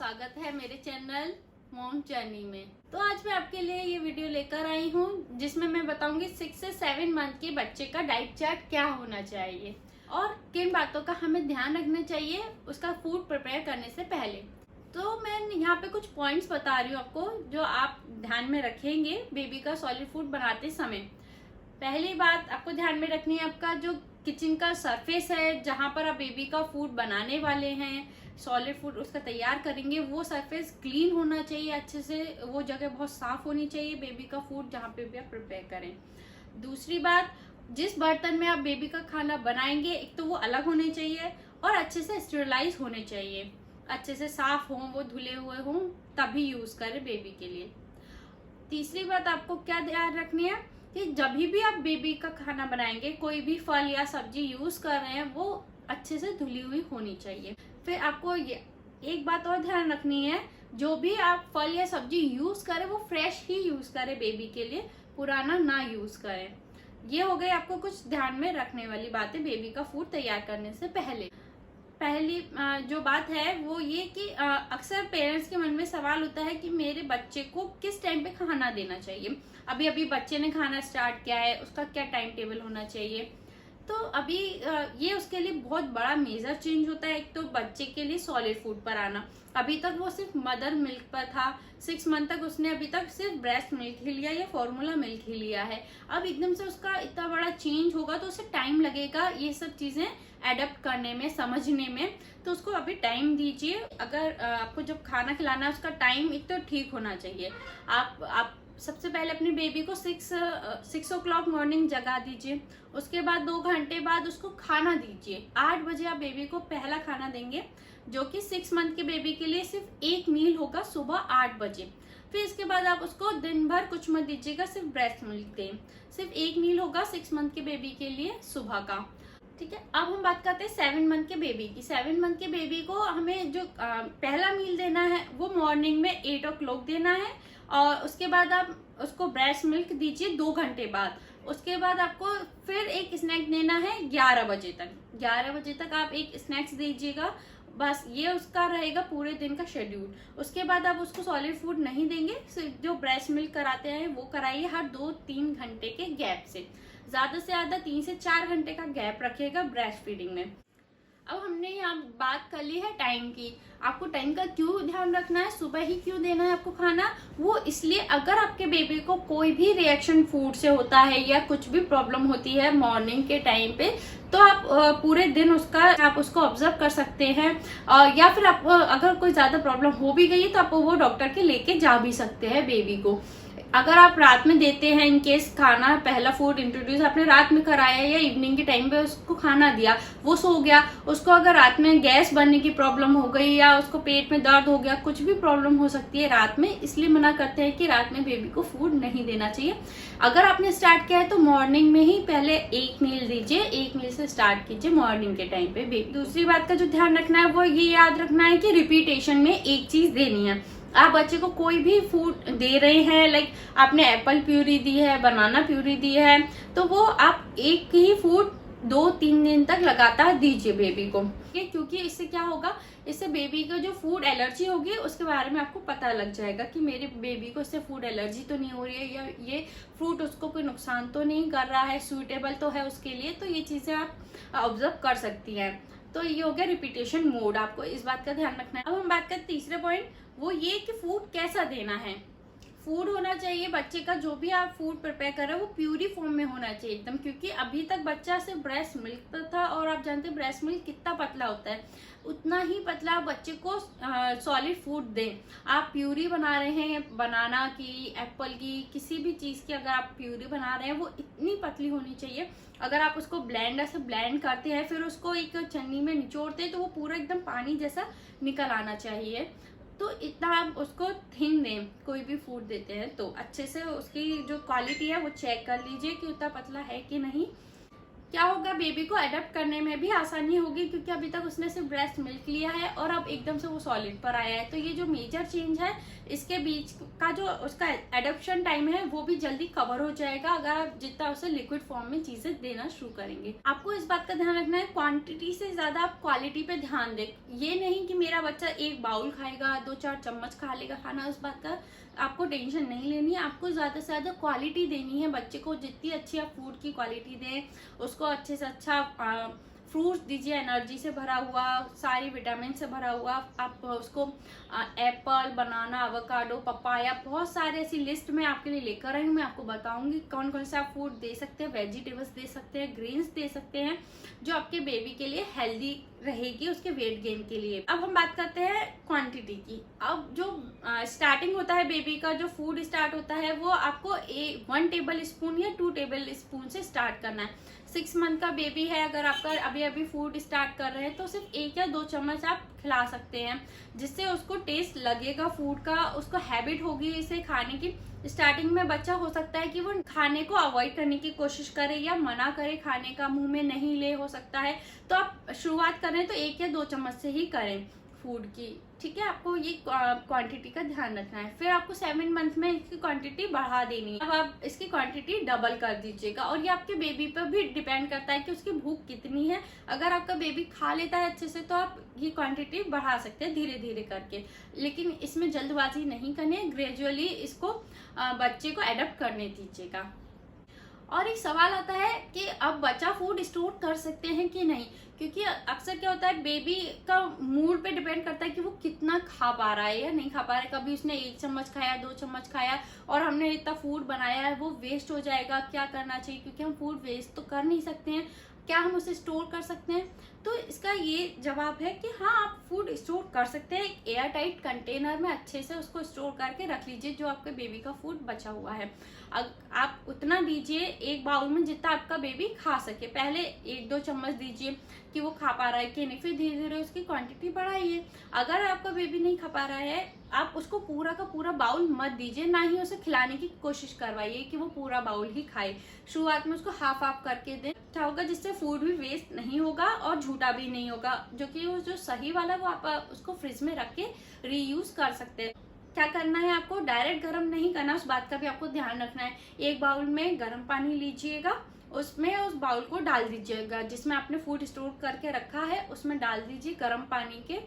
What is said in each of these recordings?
स्वागत है मेरे चैनल मॉम जर्नी में। तो आज मैं आपके लिए ये वीडियो लेकर आई हूँ जिसमें मैं बताऊंगी 6 से 7 मंथ के बच्चे का डाइट चार्ट क्या होना चाहिए और किन बातों का हमें ध्यान रखना चाहिए उसका फूड प्रिपेयर करने से पहले। तो मैं यहाँ पे कुछ पॉइंट्स बता रही हूँ आपको जो आप ध्यान में रखेंगे बेबी का सॉलिड फूड बनाते समय। पहली बात आपको ध्यान में रखनी है, आपका जो किचन का सरफेस है जहाँ पर आप बेबी का फूड बनाने वाले हैं, सॉलिड फूड उसका तैयार करेंगे, वो सरफेस क्लीन होना चाहिए अच्छे से, वो जगह बहुत साफ होनी चाहिए बेबी का फूड जहाँ पे भी आप प्रिपेयर करें। दूसरी बात, जिस बर्तन में आप बेबी का खाना बनाएंगे एक तो वो अलग होने चाहिए और अच्छे से स्टेरिलाइज होने चाहिए, अच्छे से साफ हों, वो धुले हुए हों, तभी यूज करें बेबी के लिए। तीसरी बात आपको क्या ध्यान रखनी है कि जब भी आप बेबी का खाना बनाएंगे, कोई भी फल या सब्जी यूज कर रहे हैं वो अच्छे से धुली हुई होनी चाहिए। फिर आपको ये एक बात और ध्यान रखनी है, जो भी आप फल या सब्जी यूज करें वो फ्रेश ही यूज करें बेबी के लिए, पुराना ना यूज करें। ये हो गई आपको कुछ ध्यान में रखने वाली बातें बेबी का फूड तैयार करने से पहले। पहली जो बात है वो ये कि अक्सर पेरेंट्स के मन में सवाल होता है कि मेरे बच्चे को किस टाइम पे खाना देना चाहिए। अभी अभी बच्चे ने खाना स्टार्ट किया है, उसका क्या टाइम टेबल होना चाहिए। तो अभी ये उसके लिए बहुत बड़ा मेजर चेंज होता है। एक तो बच्चे के लिए सॉलिड फूड पर आना, अभी तक वो सिर्फ मदर मिल्क पर था, 6 मंथ तक उसने अभी तक सिर्फ ब्रेस्ट मिल्क ही लिया या फॉर्मूला मिल्क ही लिया है। अब एकदम से उसका इतना बड़ा चेंज होगा तो उसे टाइम लगेगा ये सब चीजें एडेप्ट करने में, समझने में। तो उसको अभी टाइम दीजिए। अगर आपको जब खाना खिलाना है उसका टाइम एक तो ठीक होना चाहिए। आप सबसे पहले अपने बेबी को 6 o'clock मॉर्निंग जगा दीजिए, उसके बाद 2 घंटे बाद उसको खाना दीजिए। 8 बजे आप बेबी को पहला खाना देंगे, जो कि 6 मंथ के बेबी के लिए सिर्फ एक मील होगा सुबह 8 बजे। फिर इसके बाद आप उसको दिन भर कुछ मत दीजिएगा, सिर्फ ब्रेस्ट मिल्क दें। सिर्फ एक मील होगा 6 मंथ के बेबी के लिए सुबह का। ठीक है, अब हम बात करते हैं 7 मंथ के बेबी की। 7 मंथ के बेबी को हमें जो पहला मील देना है वो मॉर्निंग में 8 o'clock देना है और उसके बाद आप उसको ब्रेस्ट मिल्क दीजिए 2 घंटे बाद। उसके बाद आपको फिर एक स्नैक देना है 11 बजे तक। 11 बजे तक आप एक स्नैक्स दीजिएगा, बस ये उसका रहेगा पूरे दिन का शेड्यूल। उसके बाद आप उसको सॉलिड फूड नहीं देंगे, सिर्फ जो ब्रेस्ट मिल्क कराते हैं वो कराइए हर 2-3 घंटे के गैप से। ज्यादा से ज्यादा 3 से 4 घंटे का गैप रखिएगा ब्रेस्ट फीडिंग में। अब हमने यहाँ बात कर ली है टाइम की। आपको टाइम का क्यों ध्यान रखना है, सुबह ही क्यों देना है आपको खाना, वो इसलिए अगर आपके बेबी को कोई भी रिएक्शन फूड से होता है या कुछ भी प्रॉब्लम होती है मॉर्निंग के टाइम पे, तो आप पूरे दिन आप उसको ऑब्जर्व कर सकते हैं। या फिर आप अगर कोई ज्यादा प्रॉब्लम हो भी गई है तो आप वो डॉक्टर के लेके जा भी सकते हैं बेबी को। अगर आप रात में देते हैं, इन केस खाना पहला फूड इंट्रोड्यूस आपने रात में कराया या इवनिंग के टाइम पे उसको खाना दिया, वो सो गया, उसको अगर रात में गैस बनने की प्रॉब्लम हो गई या उसको पेट में दर्द हो गया, कुछ भी प्रॉब्लम हो सकती है रात में, इसलिए मना करते हैं कि रात में बेबी को फूड नहीं देना चाहिए। अगर आपने स्टार्ट किया है तो मॉर्निंग में ही पहले एक मील दीजिए, एक मील से स्टार्ट कीजिए मॉर्निंग के टाइम पे बेबी। दूसरी बात का जो ध्यान रखना है वो ये याद रखना है कि रिपीटेशन में एक चीज देनी है। आप बच्चे को कोई भी फूड दे रहे हैं, लाइक आपने एप्पल प्यूरी दी है, बनाना प्यूरी दी है, तो वो आप एक ही फूड 2-3 दिन तक लगातार दीजिए बेबी को, क्योंकि इससे क्या होगा, इससे बेबी का जो फूड एलर्जी होगी उसके बारे में आपको पता लग जाएगा कि मेरे बेबी को इससे फूड एलर्जी तो नहीं हो रही है या ये फ्रूट उसको कोई नुकसान तो नहीं कर रहा है, सूटेबल तो है उसके लिए। तो ये चीजें आप ऑब्जर्व कर सकती हैं। तो ये हो गया रिपीटेशन मोड, आपको इस बात का ध्यान रखना है। अब हम बात करते तीसरे पॉइंट, वो ये कि फूड कैसा देना है। फूड होना चाहिए बच्चे का, जो भी आप फूड प्रिपेयर कर रहे हो वो प्यूरी फॉर्म में होना चाहिए एकदम, क्योंकि अभी तक बच्चा सिर्फ ब्रेस्ट मिल्क पर था और आप जानते हैं ब्रेस्ट मिल्क कितना पतला होता है, उतना ही पतला आप बच्चे को सॉलिड फूड दें। आप प्यूरी बना रहे हैं बनाना की, एप्पल की, किसी भी चीज की अगर आप प्यूरी बना रहे हैं वो इतनी पतली होनी चाहिए। अगर आप उसको ब्लेंडर से ब्लेंड करते हैं फिर उसको एक छन्नी में निचोड़ते हैं तो वो पूरा एकदम पानी जैसा निकल आना चाहिए। तो इतना आप उसको थिन दें, कोई भी फूड देते हैं तो अच्छे से उसकी जो क्वालिटी है वो चेक कर लीजिए कि उतना पतला है कि नहीं। क्या होगा, बेबी को अडेप्ट करने में भी आसानी होगी, क्योंकि अभी तक उसने सिर्फ ब्रेस्ट मिल्क लिया है और अब एकदम से वो सॉलिड पर आया है। तो ये जो मेजर चेंज है, इसके बीच का जो उसका एडप्शन टाइम है वो भी जल्दी कवर हो जाएगा अगर आप जितना उसे लिक्विड फॉर्म में चीजें देना शुरू करेंगे। आपको इस बात का ध्यान रखना है, क्वांटिटी से ज्यादा आप क्वालिटी पे ध्यान दें। ये नहीं कि मेरा बच्चा एक बाउल खाएगा, 2-4 चम्मच खा लेगा खाना, उस बात का आपको टेंशन नहीं लेनी है। आपको ज्यादा से ज्यादा क्वालिटी देनी है बच्चे को। जितनी अच्छी आप फूड की क्वालिटी दें, उसको अच्छे से अच्छा फ्रूट्स दीजिए, एनर्जी से भरा हुआ, सारी विटामिन से भरा हुआ। आप उसको एप्पल, बनाना, एवोकाडो, पपाया, बहुत सारे ऐसी लिस्ट में आपके लिए लेकर आई हूँ। मैं आपको बताऊंगी कौन कौन से आप फूड दे सकते हैं। वेजिटेबल्स दे सकते हैं, ग्रेन्स दे सकते हैं, जो आपके बेबी के लिए हेल्दी रहेगी उसके वेट गेन के लिए। अब हम बात करते हैं क्वांटिटी की। अब जो स्टार्टिंग होता है बेबी का, जो फूड स्टार्ट होता है, वो आपको 1 टेबल स्पून या 2 टेबल स्पून से स्टार्ट करना है। 6 मंथ का बेबी है, अगर आपका अभी अभी फूड स्टार्ट कर रहे हैं तो सिर्फ 1 या 2 चम्मच आप खिला सकते हैं, जिससे उसको टेस्ट लगेगा फूड का, उसको हैबिट होगी इसे खाने की। स्टार्टिंग में बच्चा हो सकता है कि वो खाने को अवॉइड करने की कोशिश करे या मना करे खाने का, मुंह में नहीं ले, हो सकता है। तो आप शुरुआत करें तो 1 या 2 चम्मच से ही करें फूड की, ठीक है। आपको ये क्वांटिटी का ध्यान रखना है। फिर आपको 7 मंथ में इसकी क्वांटिटी बढ़ा देनी है। अब आप इसकी क्वांटिटी डबल कर दीजिएगा, और ये आपके बेबी पर भी डिपेंड करता है कि उसकी भूख कितनी है। अगर आपका बेबी खा लेता है अच्छे से तो आप ये क्वांटिटी बढ़ा सकते हैं धीरे धीरे करके, लेकिन इसमें जल्दबाजी नहीं करनी है। ग्रेजुअली इसको बच्चे को एडप्ट करने दीजिएगा। और एक सवाल आता है कि अब बच्चा फूड स्टोर कर सकते हैं कि नहीं, क्योंकि अक्सर क्या होता है, बेबी का मूड पे डिपेंड करता है कि वो कितना खा पा रहा है या नहीं खा पा रहा है। कभी उसने 1 चम्मच खाया, 2 चम्मच खाया, और हमने इतना फूड बनाया है वो वेस्ट हो जाएगा। क्या करना चाहिए, क्योंकि हम फूड वेस्ट तो कर नहीं सकते हैं, क्या हम उसे स्टोर कर सकते हैं? तो इसका ये जवाब है कि हाँ, आप फूड स्टोर कर सकते हैं। एक एयर टाइट कंटेनर में अच्छे से उसको स्टोर करके रख लीजिए, जो आपके बेबी का फूड बचा हुआ है। आप उतना दीजिए एक बाउल में जितना आपका बेबी खा सके। पहले 1-2 चम्मच दीजिए कि वो खा पा रहा है कि नहीं, फिर धीरे धीरे उसकी क्वांटिटी बढ़ाइए। अगर आपका बेबी नहीं खा पा रहा है, आप उसको पूरा का पूरा बाउल मत दीजिए, ना ही उसे खिलाने की कोशिश करवाइए कि वो पूरा बाउल ही खाए। शुरुआत में उसको हाफ हाफ करके दें, अच्छा होगा, जिससे फूड भी वेस्ट नहीं होगा और झूठा भी नहीं होगा। जो कि वो जो सही वाला वो आप उसको फ्रिज में रख के रीयूज कर सकते हैं। क्या करना है, आपको डायरेक्ट गर्म नहीं करना, उस बात का भी आपको ध्यान रखना है। एक बाउल में गर्म पानी लीजिएगा, उसमें उस बाउल को डाल दीजिएगा जिसमें आपने फूड स्टोर करके रखा है, उसमें डाल दीजिए गर्म पानी के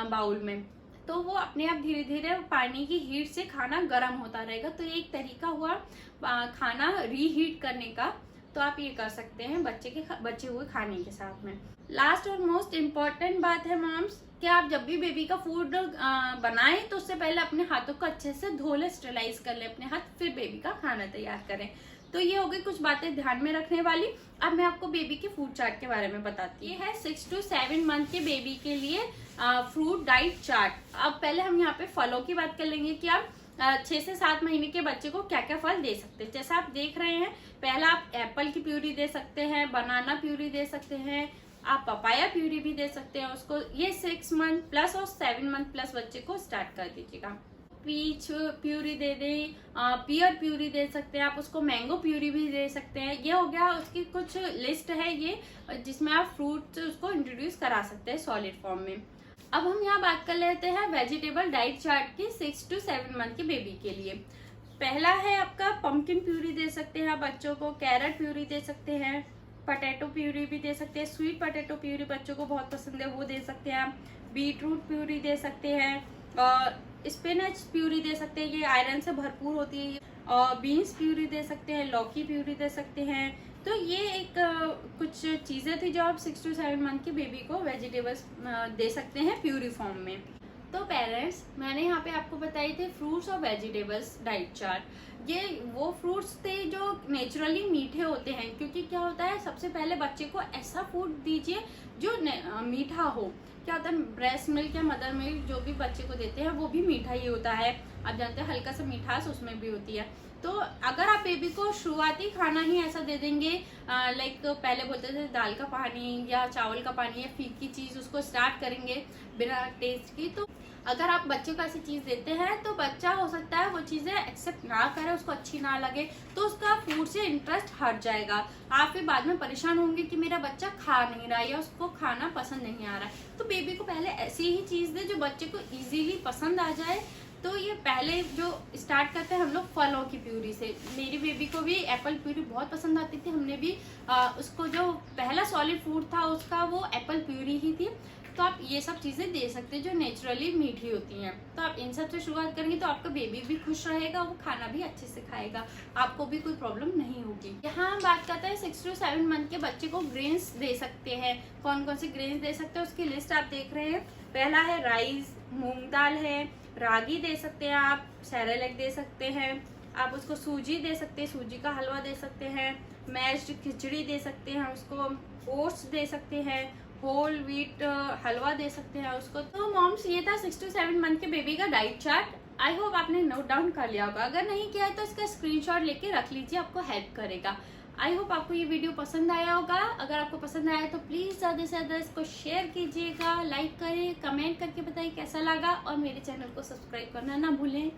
बाउल में। तो वो अपने आप धीरे धीरे पानी की हीट से खाना गर्म होता रहेगा। तो ये एक तरीका हुआ खाना रीहीट करने का। तो आप ये कर सकते हैं बचे हुए खाने के साथ में। लास्ट और मोस्ट इम्पॉर्टेंट बात है मॉम्स, कि आप जब भी बेबी का फूड बनाएं तो उससे पहले अपने हाथों को अच्छे से धो ले, स्टरलाइज कर ले अपने हाथ, फिर बेबी का खाना तैयार करें। तो ये हो गई कुछ बातें ध्यान में रखने वाली। अब मैं आपको बेबी के फूड चार्ट के बारे में बताती हूँ। ये है 6 to 7 मंथ के बेबी के लिए फ्रूट डाइट चार्ट। अब पहले हम यहाँ पे फलों की बात कर लेंगे कि आप 6 से 7 महीने के बच्चे को क्या क्या फल दे सकते हैं। जैसा आप देख रहे हैं, पहला आप एप्पल की प्यूरी दे सकते हैं, बनाना प्यूरी दे सकते हैं, आप पपाया प्यूरी भी दे सकते हैं उसको। ये 6 मंथ प्लस और 7 मंथ प्लस बच्चे को स्टार्ट कर दीजिएगा। पीच प्यूरी दे दें, पियर प्यूरी दे सकते हैं आप उसको, मैंगो प्यूरी भी दे सकते हैं। ये हो गया उसकी कुछ लिस्ट है ये, जिसमें आप फ्रूट उसको इंट्रोड्यूस करा सकते हैं सॉलिड फॉर्म में। अब हम यहाँ बात कर लेते हैं वेजिटेबल डाइट चार्ट की 6 to 7 मंथ के बेबी के लिए। पहला है आपका पंपकिन प्यूरी दे सकते हैं आप बच्चों को, कैरेट प्यूरी दे सकते हैं, पटेटो प्यूरी भी दे सकते हैं, स्वीट पटेटो प्यूरी बच्चों को बहुत पसंद है वो दे सकते हैं आप, बीटरूट प्यूरी दे सकते हैं, और स्पिनच प्यूरी दे सकते हैं, ये आयरन से भरपूर होती है, और बीन्स प्यूरी दे सकते हैं, लौकी प्यूरी दे सकते हैं। तो ये एक कुछ चीज़ें थी जो आप 6 to 7 मंथ के बेबी को वेजिटेबल्स दे सकते हैं प्यूरी फॉर्म में। तो पेरेंट्स, मैंने यहाँ पे आपको बताई थे फ्रूट्स और वेजिटेबल्स डाइट चार्ट। ये वो फ्रूट्स थे जो नेचुरली मीठे होते हैं, क्योंकि क्या होता है, सबसे पहले बच्चे को ऐसा फूड दीजिए जो मीठा हो। क्या होता है, ब्रेस्ट मिल्क या मदर मिल्क जो भी बच्चे को देते हैं वो भी मीठा ही होता है, आप जानते हैं, हल्का सा मिठास उसमें भी होती है। तो अगर आप बेबी को शुरुआती खाना ही ऐसा दे देंगे, लाइक पहले बोलते थे दाल का पानी या चावल का पानी या फीकी चीज उसको स्टार्ट करेंगे बिना टेस्ट की, तो अगर आप बच्चे को ऐसी चीज देते हैं तो बच्चा हो सकता है वो चीजें एक्सेप्ट ना करे, उसको अच्छी ना लगे, तो उसका फूड से इंटरेस्ट हट जाएगा। आप फिर बाद में परेशान होंगे कि मेरा बच्चा खा नहीं रहा या उसको खाना पसंद नहीं आ रहा है। तो बेबी को पहले ऐसी ही चीज दे जो बच्चे को इजीली पसंद आ जाए। तो ये पहले जो स्टार्ट करते हैं हम लोग फलों की प्यूरी से। मेरी बेबी को भी एप्पल प्यूरी बहुत पसंद आती थी, हमने भी उसको जो पहला सॉलिड फूड था उसका वो एप्पल प्यूरी ही थी। तो आप ये सब चीजें दे सकते हैं जो नेचुरली मीठी होती हैं। तो आप इन सब से शुरुआत करेंगे तो आपका बेबी भी खुश रहेगा, वो खाना भी अच्छे से खाएगा, आपको भी कोई प्रॉब्लम नहीं होगी। यहाँ हम बात करते हैं 6 to 7 मंथ के बच्चे को ग्रेन्स दे सकते हैं। कौन कौन से ग्रेन्स दे सकते हैं उसकी लिस्ट आप देख रहे हैं। पहला है राइस, मूंग दाल है, रागी दे सकते हैं आप, सेरेलैक दे सकते हैं आप, उसको सूजी दे सकते हैं, सूजी का हलवा दे सकते हैं, मैश्ड खिचड़ी दे सकते हैं उसको, ओट्स दे सकते हैं, होल व्हीट हलवा दे सकते हैं उसको। तो मॉम्स ये था 6 to 7 मंथ के बेबी का डाइट चार्ट। आई होप आपने नोट डाउन कर लिया होगा, अगर नहीं किया है तो इसका स्क्रीनशॉट लेके रख लीजिए, आपको हेल्प करेगा। आई होप आपको ये वीडियो पसंद आया होगा। अगर आपको पसंद आया तो प्लीज़ ज़्यादा से ज़्यादा इसको शेयर कीजिएगा, लाइक करें, कमेंट करके बताइए कैसा लगा, और मेरे चैनल को सब्सक्राइब करना ना भूलें।